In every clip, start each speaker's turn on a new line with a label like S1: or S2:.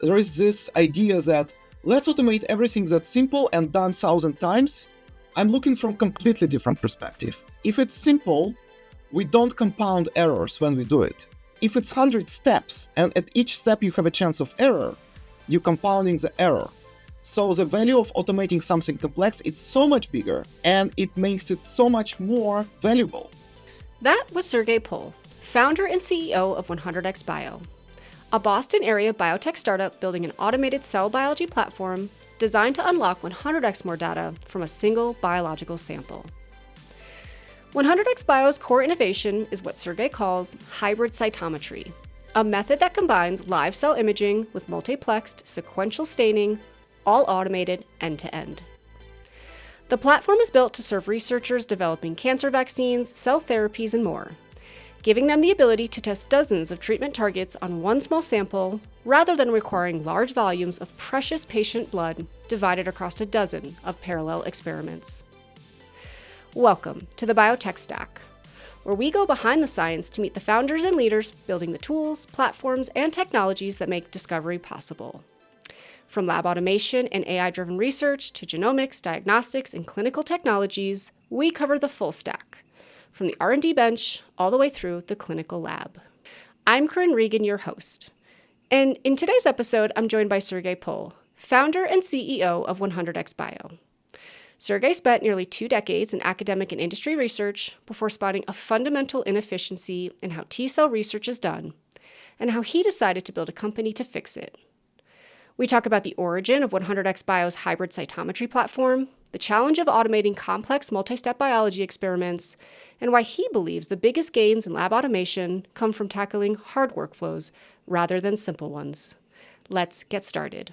S1: there is this idea that let's automate everything that's simple and done 1,000 times. I'm looking from completely different perspective. If it's simple, we don't compound errors when we do it. If it's 100 steps and at each step you have a chance of error, you're compounding the error. So the value of automating something complex is so much bigger and it makes it so much more valuable.
S2: That was Sergei Pull, founder and CEO of 100x Bio, a Boston area biotech startup building an automated cell biology platform designed to unlock 100x more data from a single biological sample. 100x Bio's core innovation is what Sergei calls hybrid cytometry, a method that combines live cell imaging with multiplexed sequential staining, all automated end-to-end. The platform is built to serve researchers developing cancer vaccines, cell therapies, and more, giving them the ability to test dozens of treatment targets on one small sample rather than requiring large volumes of precious patient blood divided across a dozen of parallel experiments. Welcome to the Biotech Stack, where we go behind the science to meet the founders and leaders building the tools, platforms, and technologies that make discovery possible. From lab automation and AI-driven research to genomics, diagnostics, and clinical technologies, we cover the full stack, from the R&D bench all the way through the clinical lab. I'm Corinne Regan, your host. And in today's episode, I'm joined by Sergei Pull, founder and CEO of 100x Bio. Sergei spent nearly 2 decades in academic and industry research before spotting a fundamental inefficiency in how T-cell research is done, and how he decided to build a company to fix it. We talk about the origin of 100x Bio's hybrid cytometry platform, the challenge of automating complex multi-step biology experiments, and why he believes the biggest gains in lab automation come from tackling hard workflows rather than simple ones. Let's get started.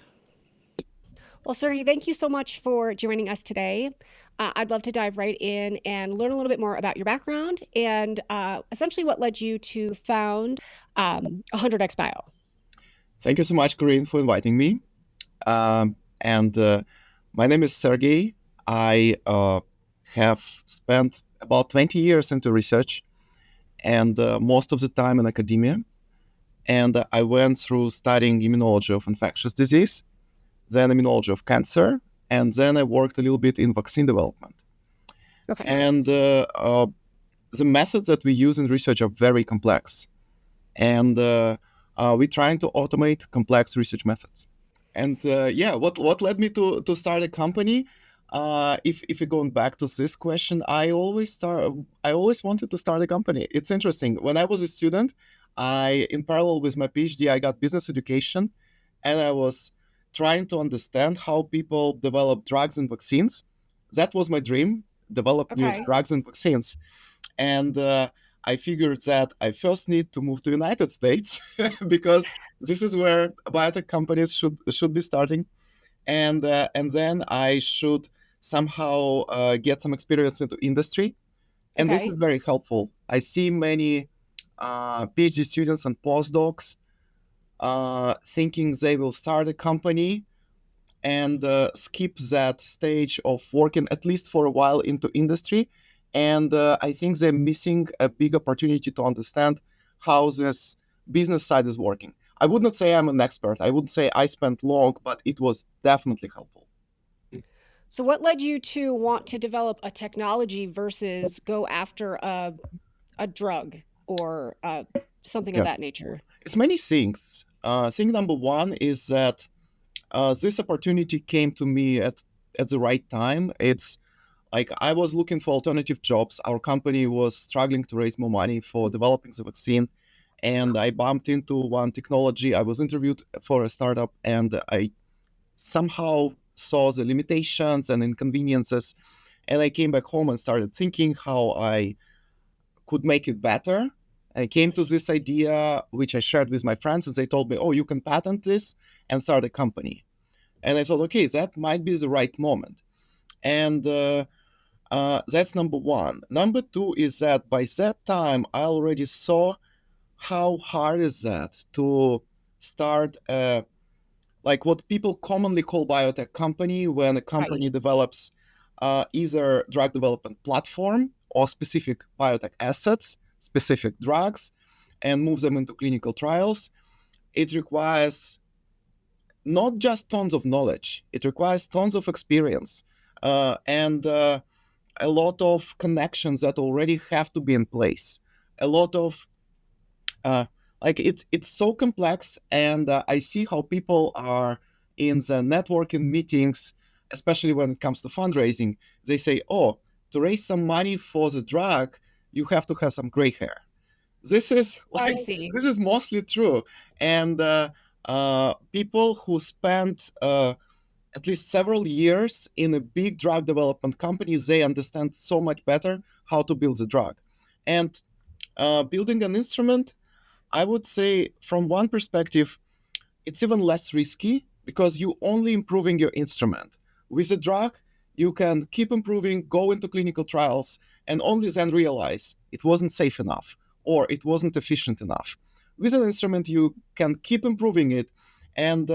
S2: Well, Sergei, thank you so much for joining us today. I'd love to dive right in and learn a little bit more about your background and essentially what led you to found 100x Bio.
S1: Thank you so much, Corinne, for inviting me. My name is Sergei. I have spent about 20 years into research and most of the time in academia. And I went through studying immunology of infectious disease, then immunology of cancer, and then I worked a little bit in vaccine development.
S2: Okay.
S1: And the methods that we use in research are very complex. And we're trying to automate complex research methods. And what led me to start a company? If you're going back to this question, I always wanted to start a company. It's interesting. When I was a student, in parallel with my PhD, I got business education, and I was trying to understand how people develop drugs and vaccines. That was my dream: develop new drugs and vaccines. And I figured that I first need to move to United States because this is where biotech companies should be starting, and then I should somehow get some experience into industry, and this is very helpful. I see many PhD students and postdocs thinking they will start a company and skip that stage of working at least for a while into industry. And I think they're missing a big opportunity to understand how this business side is working. I would not say I'm an expert. I wouldn't say I spent long, but it was definitely helpful.
S2: So what led you to want to develop a technology versus go after a drug or something of that nature?
S1: It's many things. Thing number one is that this opportunity came to me at the right time. It's like I was looking for alternative jobs. Our company was struggling to raise more money for developing the vaccine. And I bumped into one technology. I was interviewed for a startup, and I somehow saw the limitations and inconveniences. And I came back home and started thinking how I could make it better. I came to this idea, which I shared with my friends, and they told me, oh, you can patent this and start a company. And I thought, okay, that might be the right moment. And that's number one. Number two is that by that time, I already saw how hard is that to start like what people commonly call biotech company, when a company develops either drug development platform or specific biotech assets, specific drugs, and moves them into clinical trials. It requires not just tons of knowledge. It requires tons of experience and a lot of connections that already have to be in place. A lot of uh, it's so complex, and I see how people are in the networking meetings, especially when it comes to fundraising. They say, "Oh, to raise some money for the drug, you have to have some gray hair." This is
S2: I
S1: like
S2: see.
S1: this is mostly true, and people who spend at least several years in a big drug development company, they understand so much better how to build the drug. And building an instrument, I would say, from one perspective, it's even less risky because you only improving your instrument. With a drug, you can keep improving, go into clinical trials, and only then realize it wasn't safe enough or it wasn't efficient enough. With an instrument, you can keep improving it, and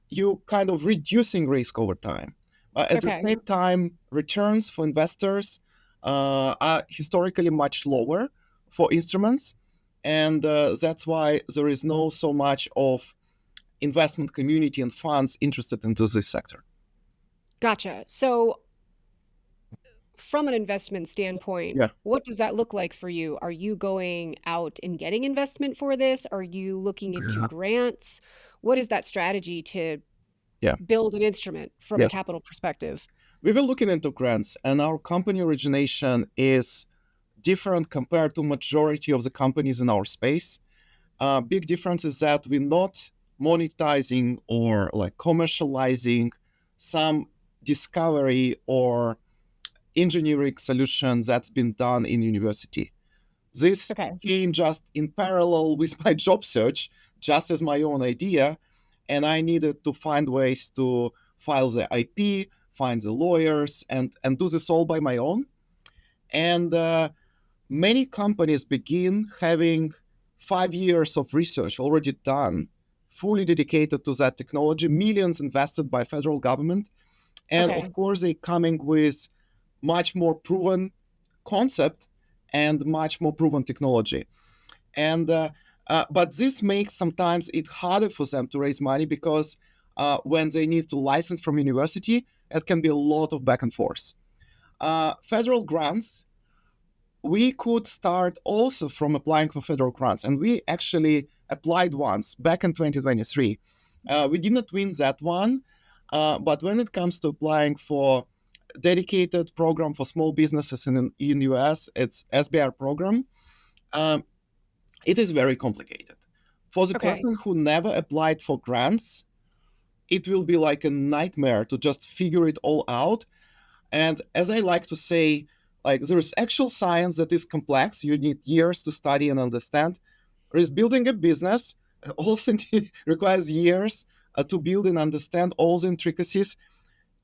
S1: you kind of reducing risk over time. At the
S2: Okay.
S1: same time, returns for investors are historically much lower for instruments, and that's why there is no so much of investment community and funds interested into this sector.
S2: Gotcha. So, from an investment standpoint,
S1: Yeah,
S2: what does that look like for you? Are you going out and getting investment for this? Are you looking into grants? What is that strategy to
S1: yeah,
S2: build an instrument from a
S1: yes.
S2: capital perspective?
S1: We were looking into grants, and our company origination is different compared to majority of the companies in our space. Big difference is that we're not monetizing or like commercializing some discovery or engineering solution that's been done in university. This
S2: Okay.
S1: came just in parallel with my job search, just as my own idea, and I needed to find ways to file the IP, find the lawyers, and do this all by my own. And many companies begin having 5 years of research already done, fully dedicated to that technology, millions invested by federal government, and of
S2: Okay.
S1: course they coming with much more proven concept and much more proven technology. And but this makes sometimes it harder for them to raise money because when they need to license from university, it can be a lot of back and forth. Federal grants, we could start also from applying for federal grants, and we actually applied once back in 2023. We did not win that one, but when it comes to applying for dedicated program for small businesses in US, it's SBR program. Um, it is very complicated. For the
S2: Okay.
S1: person who never applied for grants, it will be like a nightmare to just figure it all out. And as I like to say, like there is actual science that is complex. You need years to study and understand. There is building a business also requires years to build and understand all the intricacies.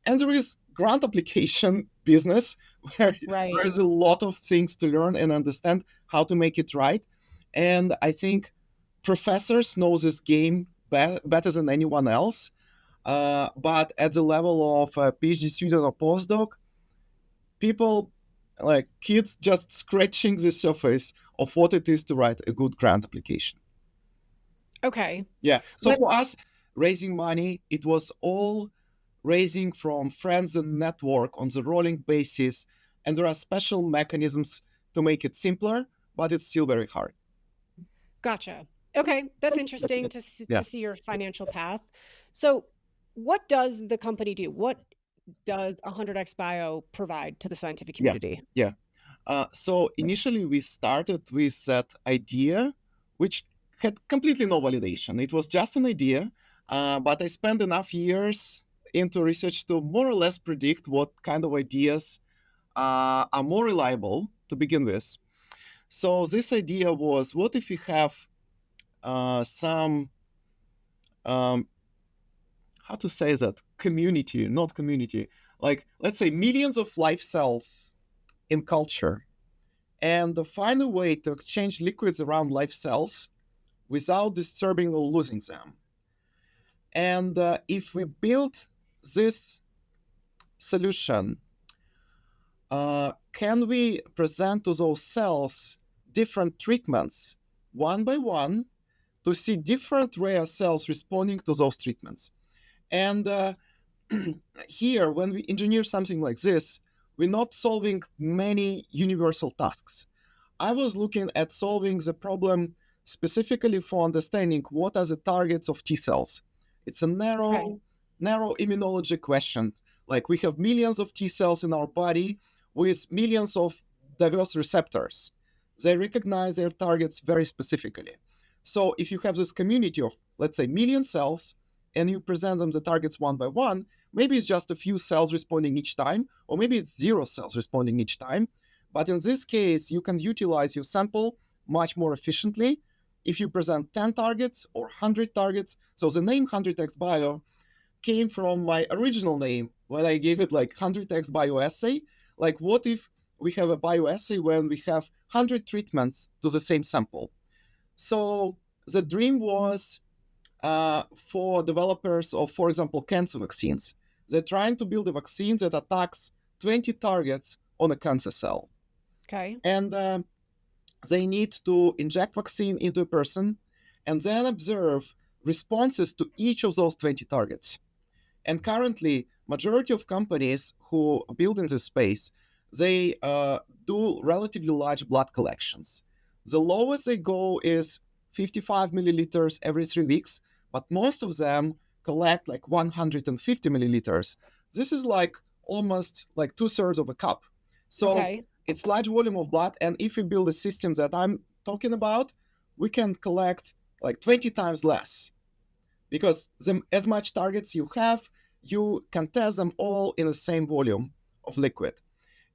S1: And there is grant application business where
S2: Right.
S1: there's a lot of things to learn and understand how to make it right. And I think professors know this game better than anyone else. But at the level of a PhD student or postdoc, people like kids just scratching the surface of what it is to write a good grant application.
S2: Okay.
S1: Yeah. So
S2: Let
S1: for us, raising money, it was all raising from friends and network on the rolling basis. And there are special mechanisms to make it simpler, but it's still very hard.
S2: Gotcha. Okay, that's interesting to
S1: Yeah.
S2: see your financial path. So, what does the company do? What does 100x Bio provide to the scientific
S1: Yeah.
S2: community?
S1: Yeah. So initially, we started with that idea, which had completely no validation. It was just an idea, but I spent enough years into research to more or less predict what kind of ideas are more reliable to begin with. So this idea was, what if we have some how to say that community, not community, like let's say millions of life cells in culture, and find a way to exchange liquids around life cells without disturbing or losing them. And if we build this solution, can we present to those cells different treatments one by one to see different rare cells responding to those treatments? And here, when we engineer something like this, we're not solving many universal tasks. I was looking at solving the problem specifically for understanding what are the targets of T cells. It's a
S2: Okay.
S1: narrow immunology question. Like we have millions of T cells in our body with millions of diverse receptors. They recognize their targets very specifically. So if you have this community of, let's say, million cells, and you present them the targets one by one, maybe it's just a few cells responding each time, or maybe it's zero cells responding each time. But in this case, you can utilize your sample much more efficiently if you present 10 targets or 100 targets. So the name 100x Bio came from my original name when I gave it like 100x bioassay. Like, what if we have a bioassay when we have 100 treatments to the same sample? So the dream was for developers of, for example, cancer vaccines. They're trying to build a vaccine that attacks 20 targets on a cancer cell.
S2: Okay.
S1: And they need to inject vaccine into a person and then observe responses to each of those 20 targets. And currently, majority of companies who build in this space, they do relatively large blood collections. The lowest they go is 55 milliliters every 3 weeks, but most of them collect like 150 milliliters. This is like almost like two-thirds of a cup. So
S2: Okay.
S1: it's large volume of blood, and if we build a system that I'm talking about, we can collect like 20 times less because as much targets you have, you can test them all in the same volume of liquid.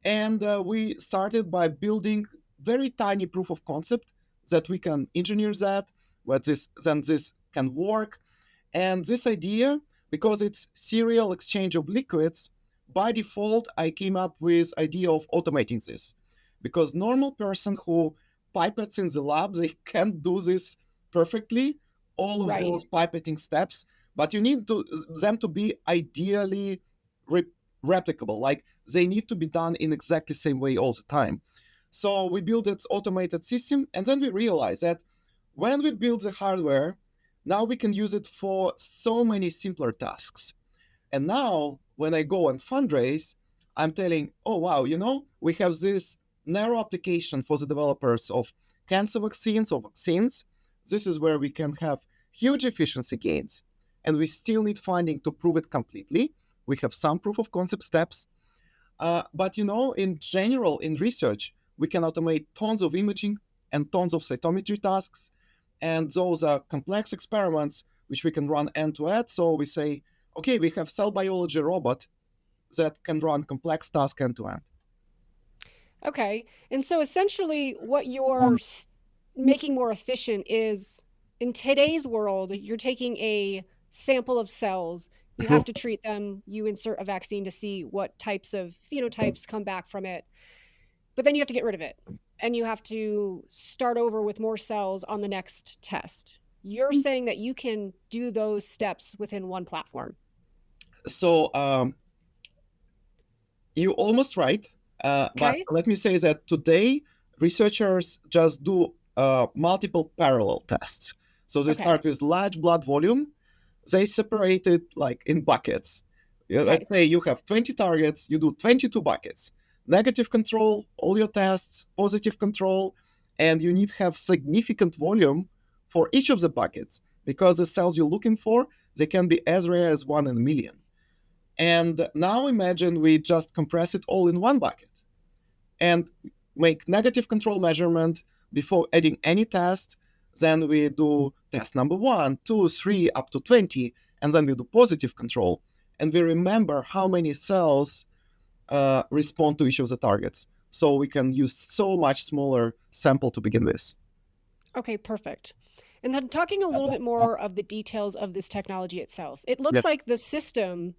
S1: And we started by building very tiny proof of concept that we can engineer that, where this can work. And this idea, because it's serial exchange of liquids, by default, I came up with idea of automating this. Because normal person who pipettes in the lab, they can't do this perfectly, all of
S2: Right.
S1: those pipetting steps, but you need them to be ideally re- replicable. Like they need to be done in exactly the same way all the time. So we built this automated system, and then we realized that when we build the hardware, now we can use it for so many simpler tasks. And now, when I go and fundraise, I'm telling, oh, wow, we have this narrow application for the developers of cancer vaccines or vaccines. This is where we can have huge efficiency gains. And we still need funding to prove it completely. We have some proof of concept steps. But, in general, in research, we can automate tons of imaging and tons of cytometry tasks. And those are complex experiments which we can run end to end. So we say, okay, we have cell biology robot that can run complex tasks end to end.
S2: Okay. And so essentially, what you're making more efficient is in today's world, you're taking a sample of cells, you have to treat them, you insert a vaccine to see what types of phenotypes come back from it, but then you have to get rid of it and you have to start over with more cells on the next test. You're saying that you can do those steps within one platform.
S1: So you're almost right. But
S2: Okay.
S1: let me say that today, researchers just do multiple parallel tests. So they
S2: Okay.
S1: start with large blood volume. They separate it like in buckets. Yeah,
S2: Okay.
S1: let's say you have 20 targets, you do 22 buckets. Negative control, all your tests, positive control, and you need to have significant volume for each of the buckets because the cells you're looking for, they can be as rare as 1 in a million. And now imagine we just compress it all in one bucket and make negative control measurement before adding any test. Then we do test number 1, 2, 3, up to 20, and then we do positive control. And we remember how many cells respond to each of the targets. So we can use so much smaller sample to begin with.
S2: Okay, perfect. And then talking a little bit more of the details of this technology itself. It looks
S1: Yes.
S2: like the system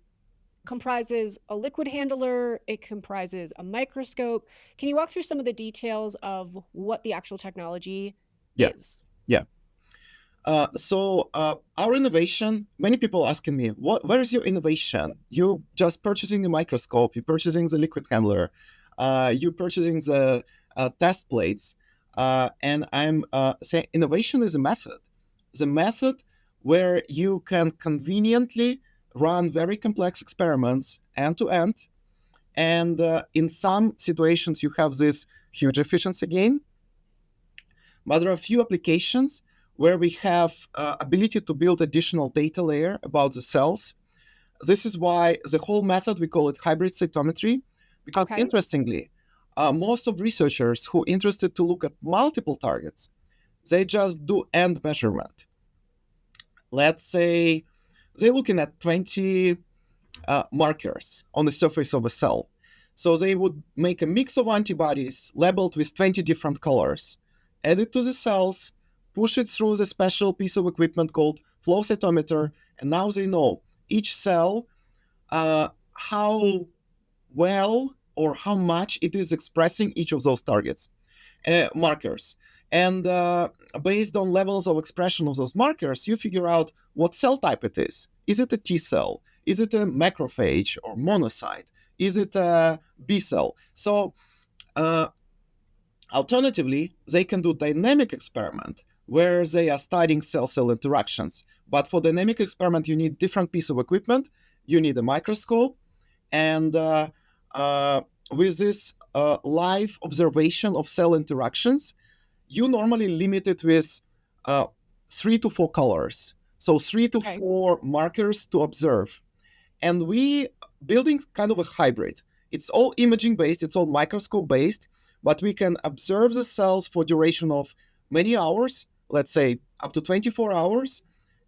S2: comprises a liquid handler, it comprises a microscope. Can you walk through some of the details of what the actual technology
S1: Yeah.
S2: is?
S1: Yeah. So our innovation, many people asking me, where is your innovation? You just purchasing the microscope, you're purchasing the liquid handler, you're purchasing the test plates. And I'm saying innovation is a method. The method where you can conveniently run very complex experiments end to end. And in some situations, you have this huge efficiency gain. But there are a few applications where we have ability to build additional data layer about the cells. This is why the whole method, we call it hybrid cytometry, because
S2: Okay.
S1: interestingly, most of researchers who are interested to look at multiple targets, they just do end measurement. Let's say they're looking at 20 markers on the surface of a cell. So they would make a mix of antibodies labeled with 20 different colors, add it to the cells, push it through the special piece of equipment called flow cytometer, and now they know each cell how well or how much it is expressing each of those targets markers. And based on levels of expression of those markers, you figure out what cell type it is. Is it a T cell? Is it a macrophage or monocyte? Is it a B cell? So, alternatively, they can do dynamic experiment where they are studying cell-cell interactions. But for dynamic experiment, you need different piece of equipment. You need a microscope, and with this live observation of cell interactions, you normally limit it with 3 to 4 colors. So three to
S2: Okay.
S1: four markers to observe. And we building kind of a hybrid. It's all imaging based, it's all microscope based, but we can observe the cells for duration of many hours, let's say up to 24 hours,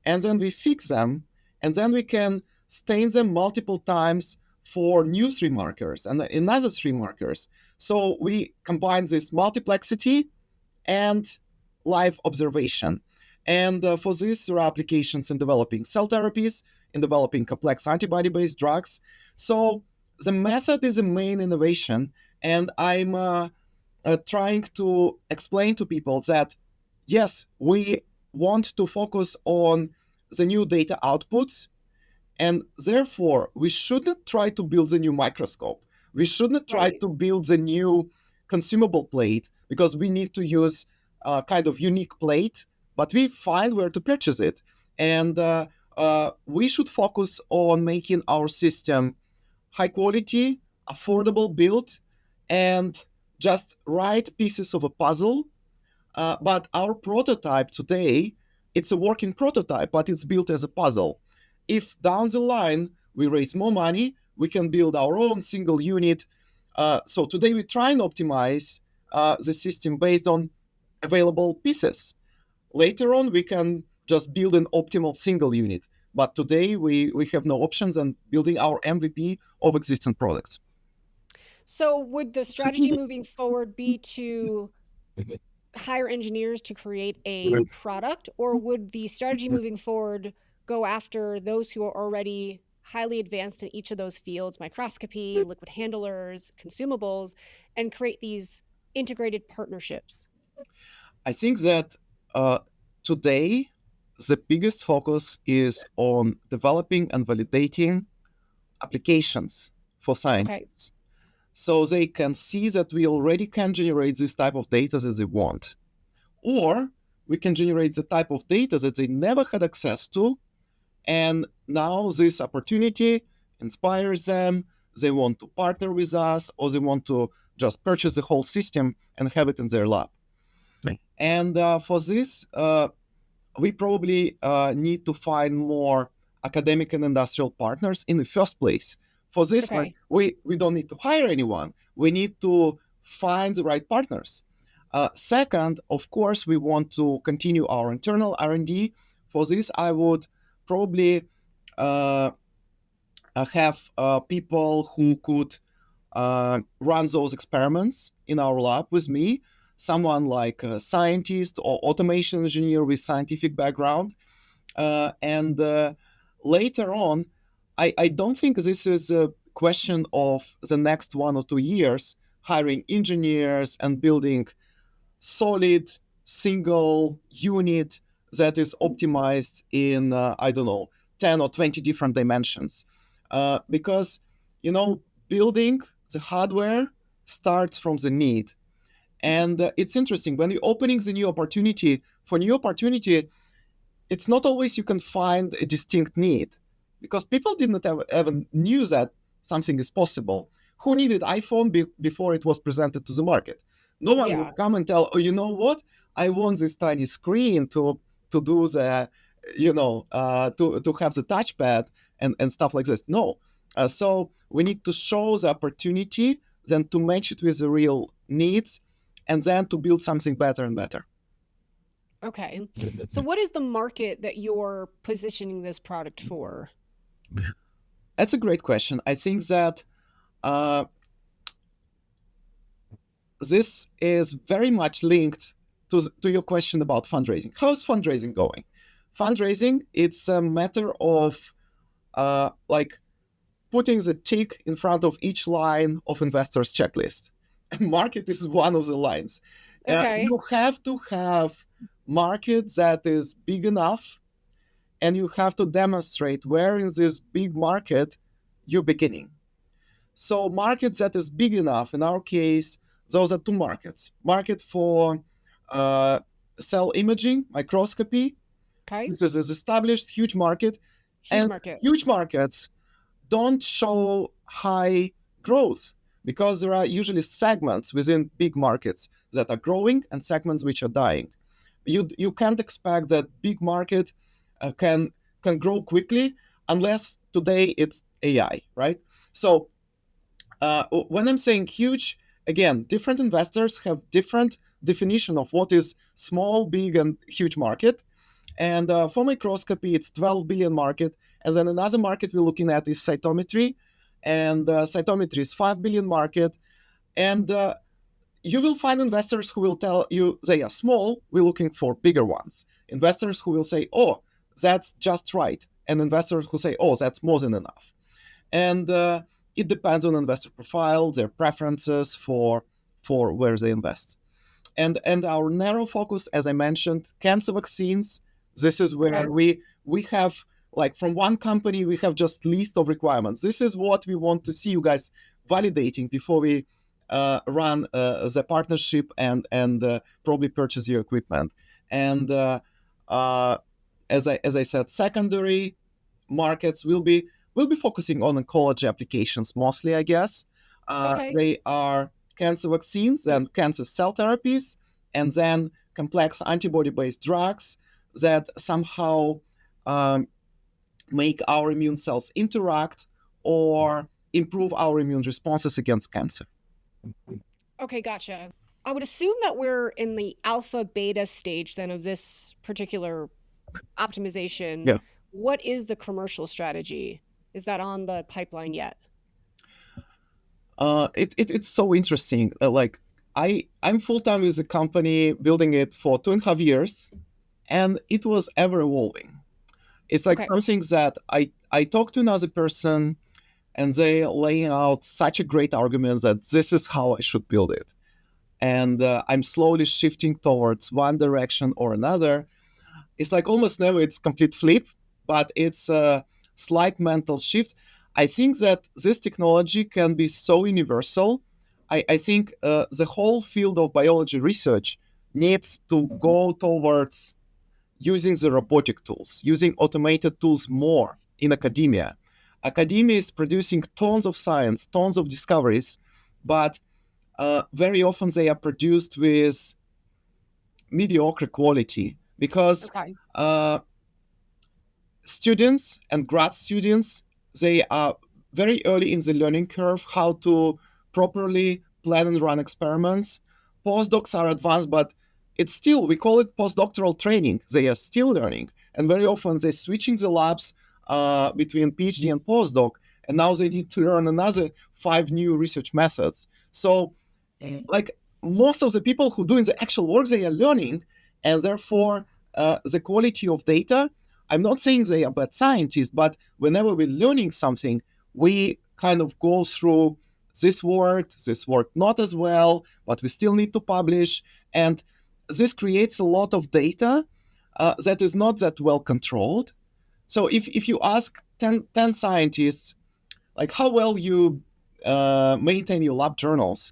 S1: and then we fix them, and then we can stain them multiple times for new 3 markers and another 3 markers. So we combine this multiplexity and live observation. And for this, there are applications in developing cell therapies, in developing complex antibody based drugs. So the method is the main innovation. And I'm trying to explain to people that, yes, we want to focus on the new data outputs, and therefore, we shouldn't try to build a new microscope. We shouldn't try
S2: Right.
S1: to build a new consumable plate because we need to use a kind of unique plate, but we find where to purchase it. And we should focus on making our system high quality, affordable build, and just right pieces of a puzzle. But our prototype today, it's a working prototype, but it's built as a puzzle. If down the line we raise more money, we can build our own single unit. So today we try and optimize the system based on available pieces. Later on, we can just build an optimal single unit. But today we have no options and building our MVP of existing products.
S2: So, would the strategy moving forward be to hire engineers to create a product, or would the strategy moving forward go after those who are already highly advanced in each of those fields, microscopy, liquid handlers, consumables, and create these integrated partnerships?
S1: I think that today the biggest focus is on developing and validating applications for
S2: Okay.
S1: scientists, so they can see that we already can generate this type of data that they want, or we can generate the type of data that they never had access to, and now this opportunity inspires them. They want to partner with us, or they want to just purchase the whole system and have it in their lab. Right. And for this, we probably need to find more academic and industrial partners in the first place. For this,
S2: Okay.
S1: we don't need to hire anyone. We need to find the right partners. Second, of course, we want to continue our internal R&D. For this, I would probably uh, have people who could run those experiments in our lab with me, someone like a scientist or automation engineer with scientific background. And later on, I don't think this is a question of the next 1 or 2 years hiring engineers and building solid single unit that is optimized in I don't know 10 or 20 different dimensions, because building the hardware starts from the need. And it's interesting when you're opening the new opportunity. For new opportunity, it's not always you can find a distinct need. because people didn't even knew that something is possible. Who needed iPhone before it was presented to the market? No one
S2: Yeah.
S1: would come and tell, oh, you know what? I want this tiny screen to do the, to have the touchpad and stuff like this. No. So we need to show the opportunity, then to match it with the real needs, and then to build something better and better.
S2: Okay. So, what is the market that you're positioning this product for?
S1: That's a great question. I think that uh, this is very much linked to your question about fundraising. How's fundraising going? Fundraising, it's a matter of like putting the tick in front of each line of investors' checklist. And market is one of the lines.
S2: Okay.
S1: You have to have market that is big enough, and you have to demonstrate where in this big market you're beginning. So market that is big enough, in our case, those are two markets. Market for uh, cell imaging, microscopy.
S2: Okay.
S1: This is an established huge market,
S2: Huge
S1: and
S2: market.
S1: huge markets don't show high growth because there are usually segments within big markets that are growing and segments which are dying. You can't expect that big market can grow quickly unless today it's AI, right? So when I'm saying huge, again, different investors have different definition of what is small, big, and huge market. And for microscopy, it's 12 billion market. And then another market we're looking at is cytometry, and cytometry is 5 billion market. And you will find investors who will tell you they are small. We're looking for bigger ones. Investors who will say, "Oh, that's just right," and investors who say, "Oh, that's more than enough." And it depends on investor profile, their preferences for where they invest. And our narrow focus, as I mentioned, cancer vaccines. This is
S2: Okay.
S1: where we have, like, from one company we have just list of requirements. This is what we want to see you guys validating before we run the partnership and probably purchase your equipment. And uh, as I said, secondary markets will be focusing on oncology applications mostly, I guess.
S2: Okay.
S1: They are cancer vaccines and cancer cell therapies, and then complex antibody-based drugs that somehow um, make our immune cells interact or improve our immune responses against cancer.
S2: Okay, gotcha. I would assume that we're in the alpha beta stage then of this particular optimization.
S1: Yeah.
S2: What is the commercial strategy? Is that on the pipeline yet?
S1: It's so interesting. Like I'm full time with the company, building it for 2.5 years, and it was ever evolving. It's like
S2: Okay.
S1: something that I talk to another person, and they laying out such a great argument that this is how I should build it, and I'm slowly shifting towards one direction or another. It's like almost never it's complete flip, but it's a slight mental shift. I think that this technology can be so universal. I think the whole field of biology research needs to go towards using the robotic tools, using automated tools more in academia. Academia is producing tons of science, tons of discoveries, but very often they are produced with mediocre quality because
S2: Okay.
S1: uh, students and grad students, they are very early in the learning curve how to properly plan and run experiments. Postdocs are advanced, but it's still, we call it postdoctoral training. They are still learning, and very often they're switching the labs between PhD and postdoc, and now they need to learn another 5 new research methods. So like most of the people who doing the actual work, they are learning, and therefore the quality of data, I'm not saying they are bad scientists, but whenever we're learning something, we kind of go through this worked not as well, but we still need to publish. And this creates a lot of data that is not that well controlled. So if you ask 10 scientists, like, how well you maintain your lab journals,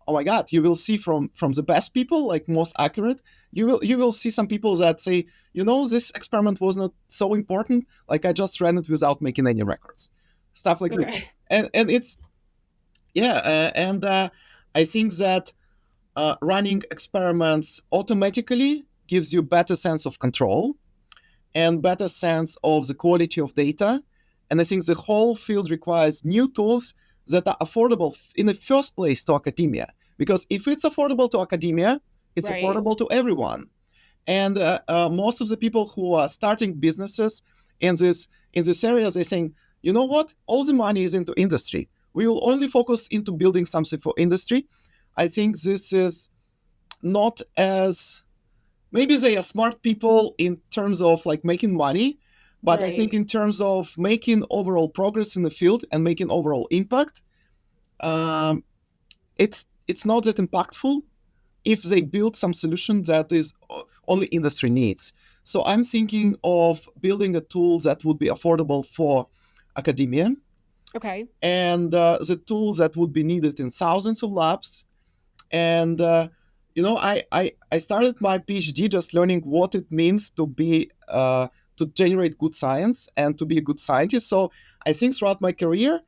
S1: oh my god, you will see from the best people, like most accurate, you will see some people that say, this experiment was not so important. Like I just ran it without making any records, stuff like this.
S2: Okay.
S1: And it's yeah, and I think that running experiments automatically gives you better sense of control and better sense of the quality of data. And I think the whole field requires new tools that are affordable in the first place to academia. Because if it's affordable to academia, it's
S2: Right.
S1: affordable to everyone. And most of the people who are starting businesses in this area, they're saying, you know what? All the money is into industry. We will only focus into building something for industry. I think this is not as maybe they are smart people in terms of like making money, but I think
S2: Right.
S1: in terms of making overall progress in the field and making overall impact, um, it's not that impactful if they build some solution that is only industry needs. So I'm thinking of building a tool that would be affordable for academia
S2: Okay.
S1: and the tools that would be needed in thousands of labs. And I started my PhD just learning what it means to generate good science and to be a good scientist. So I think throughout my career,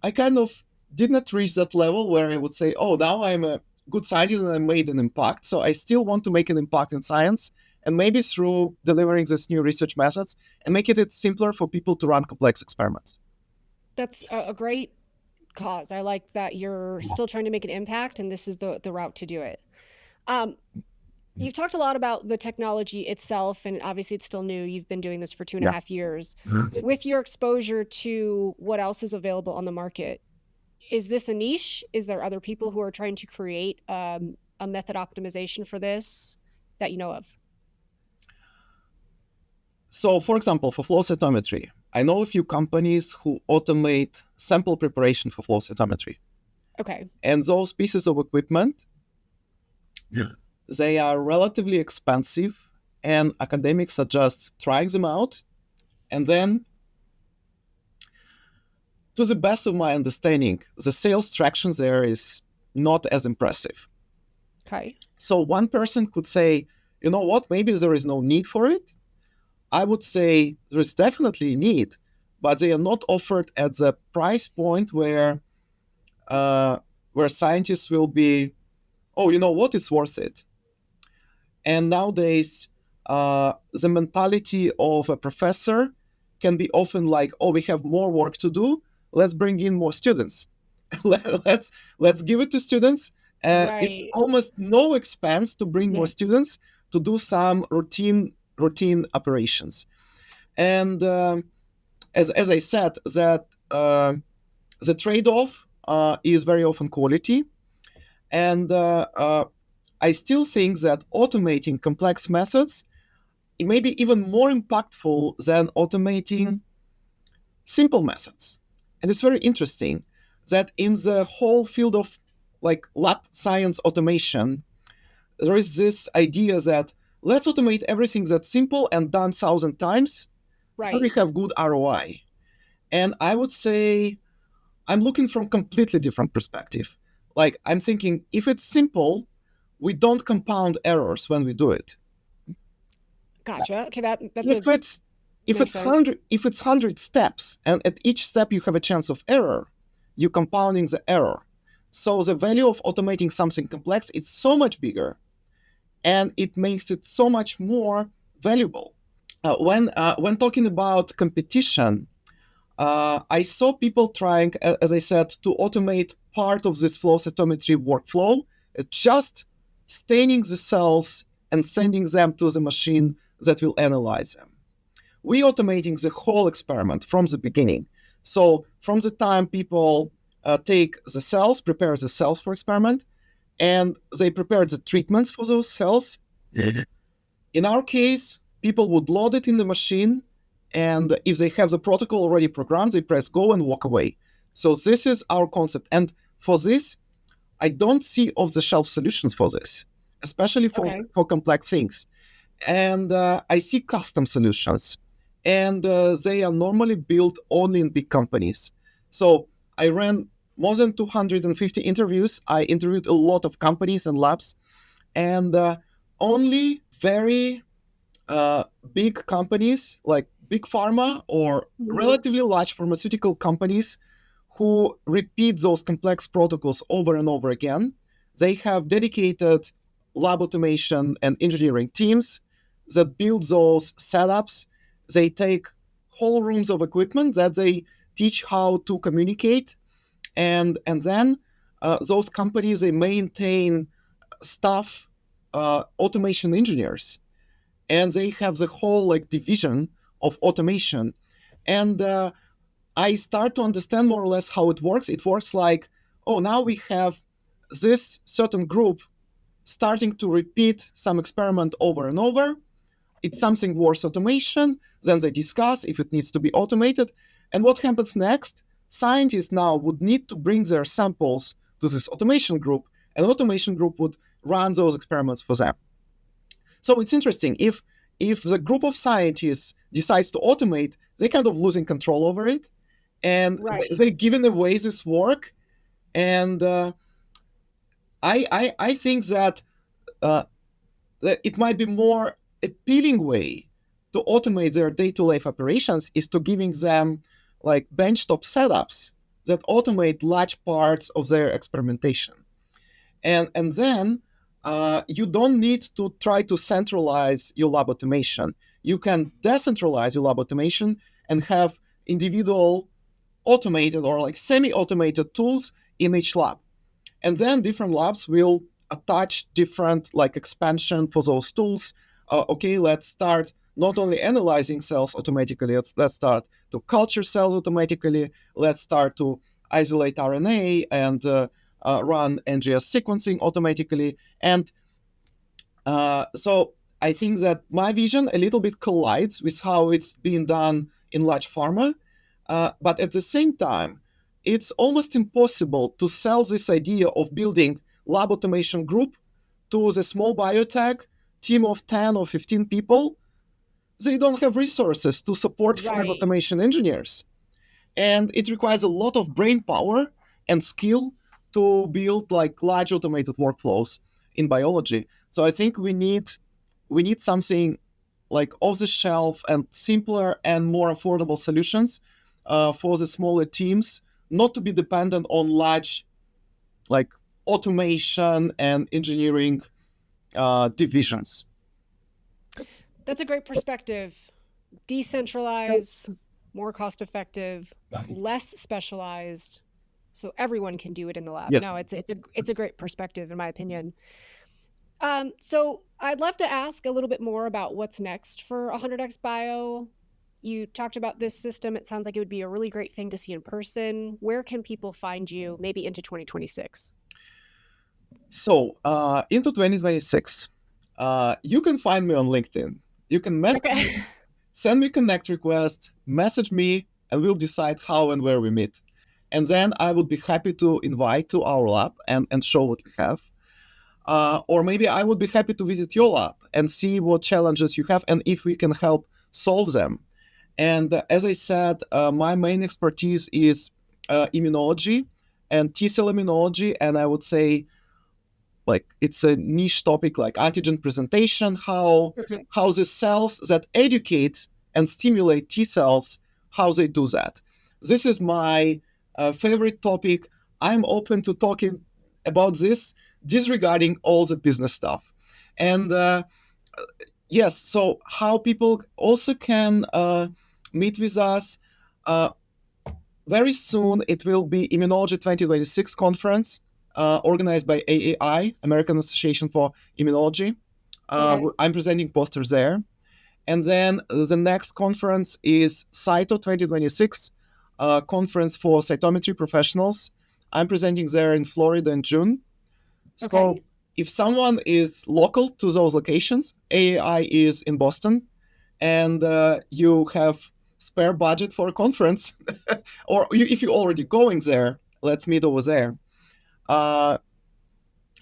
S1: I kind of did not reach that level where I would say, oh, now I'm a good scientist and I made an impact. So I still want to make an impact in science, and maybe through delivering these new research methods and making it simpler for people to run complex experiments.
S2: That's a great cause. I like that you're still trying to make an impact, and this is the route to do it. Um, you've talked a lot about the technology itself, and obviously it's still new. You've been doing this for two and a
S1: Yeah.
S2: half years. With your exposure to what else is available on the market, is this a niche? Is there other people who are trying to create a method optimization for this that you know of?
S1: So, for example, for flow cytometry, I know a few companies who automate sample preparation for flow cytometry.
S2: Okay.
S1: And those pieces of equipment, they are relatively expensive, and academics are just trying them out. And then, to the best of my understanding, the sales traction there is not as impressive.
S2: Okay.
S1: So, one person could say, you know what, maybe there is no need for it. I would say there is definitely a need, but they are not offered at the price point uh, where scientists will be, oh, you know what, it's worth it. And nowadays, the mentality of a professor can be often like, oh, we have more work to do. Let's bring in more students. let's let's give it to students. It's
S2: Right.
S1: almost no expense to bring more students to do some routine operations. And as I said, that the trade-off is very often quality. And I still think that automating complex methods it may be even more impactful than automating simple methods. And it's very interesting that in the whole field of like lab science automation, there is this idea that let's automate everything that's simple and done 1,000 times, so we
S2: Right.
S1: have good ROI. And I would say I'm looking from completely different perspective. Like I'm thinking if it's simple, we don't compound errors when we do it.
S2: Gotcha. Okay, that's a
S1: If it's if
S2: makes
S1: it's
S2: sense.
S1: 100 steps and at each step you have a chance of error, you're compounding the error. So the value of automating something complex is so much bigger, and it makes it so much more valuable. When talking about competition, I saw people trying, as I said, to automate part of this flow cytometry workflow, just staining the cells and sending them to the machine that will analyze them. We automating the whole experiment from the beginning. So from the time people take the cells, prepare the cells for experiment, and they prepare the treatments for those cells. In our case, people would load it in the machine, and if they have the protocol already programmed, they press go and walk away. So this is our concept. And for this, I don't see off-the-shelf solutions for this, especially
S2: Okay.
S1: for complex things. And I see custom solutions, and they are normally built only in big companies. So I ran more than 250 interviews. I interviewed a lot of companies and labs, and only very uh, big companies like big pharma or
S2: Mhm.
S1: relatively large pharmaceutical companies who repeat those complex protocols over and over again. They have dedicated lab automation and engineering teams that build those setups. They take whole rooms of equipment that they teach how to communicate, and then those companies they maintain staff automation engineers, and they have the whole like division of automation. And I start to understand more or less how it works. It works like, oh, now we have this certain group starting to repeat some experiment over and over. It's something worth automation. Then they discuss if it needs to be automated. And what happens next? Scientists now would need to bring their samples to this automation group, and automation group would run those experiments for them. So it's interesting. If the group of scientists decides to automate, they kind of losing control over it, and
S2: Right.
S1: they're giving away this work. And I think uh, that it might be more appealing way to automate their day-to-day operations is to giving them like benchtop setups that automate large parts of their experimentation. And then you don't need to try to centralize your lab automation. You can decentralize your lab automation and have individual automated or like semi-automated tools in each lab. And then different labs will attach different like expansion for those tools. Okay, let's start not only analyzing cells automatically, let's start to culture cells automatically. Let's start to isolate RNA and run NGS sequencing automatically. And so I think that my vision a little bit collides with how it's being done in large pharma. But at the same time, it's almost impossible to sell this idea of building lab automation group to the small biotech team of 10 or 15 people. They don't have resources to support five
S2: Right.
S1: automation engineers. And it requires a lot of brain power and skill to build like large automated workflows in biology. So I think we need something like off the shelf and simpler and more affordable solutions for the smaller teams, not to be dependent on large like automation and engineering divisions.
S2: That's a great perspective. Decentralized, more cost effective, less specialized, so everyone can do it in the lab.
S1: Yes.
S2: No, it's a great perspective in my opinion. So I'd love to ask a little bit more about what's next for 100x Bio. You talked about this system. It sounds like it would be a really great thing to see in person. Where can people find you maybe into 2026?
S1: So into 2026, you can find me on LinkedIn. You can message me,
S2: Okay.
S1: send me connect request, message me, and we'll decide how and where we meet. And then I would be happy to invite to our lab and show what we have. Or maybe I would be happy to visit your lab and see what challenges you have and if we can help solve them. And as I said, my main expertise is immunology and T cell immunology. And I would say like it's a niche topic like antigen presentation,
S2: Okay.
S1: how the cells that educate and stimulate T cells, how they do that. This is my favorite topic. I'm open to talking about this, disregarding all the business stuff. And yes, so how people also can meet with us. Uh, Very soon, it will be Immunology 2026 conference organized by AAI, American Association for Immunology.
S2: Okay.
S1: I'm presenting posters there. And then the next conference is Cyto 2026, conference for cytometry professionals. I'm presenting there in Florida in June. So
S2: Okay.
S1: if someone is local to those locations, AAI is in Boston, and you have spare budget for a conference, or if you're already going there, let's meet over there. Uh,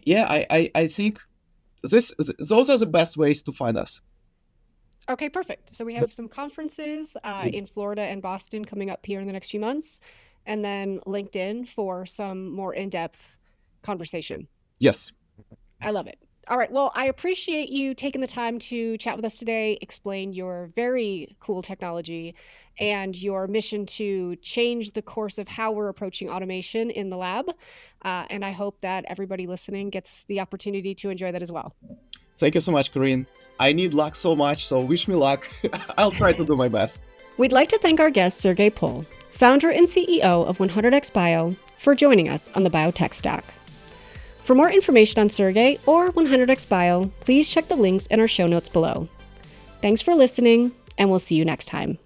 S1: yeah, I think those are the best ways to find us.
S2: Okay, perfect. So we have some conferences in Florida and Boston coming up here in the next few months, and then LinkedIn for some more in-depth conversation.
S1: Yes.
S2: I love it. All right. Well, I appreciate you taking the time to chat with us today, explain your very cool technology and your mission to change the course of how we're approaching automation in the lab. And I hope that everybody listening gets the opportunity to enjoy that as well.
S1: Thank you so much, Corinne. I need luck so much, so wish me luck. I'll try to do my best.
S2: We'd like to thank our guest, Sergei Pull, founder and CEO of 100x Bio, for joining us on the Biotech Stack. For more information on Sergei or 100x Bio, please check the links in our show notes below. Thanks for listening, and we'll see you next time.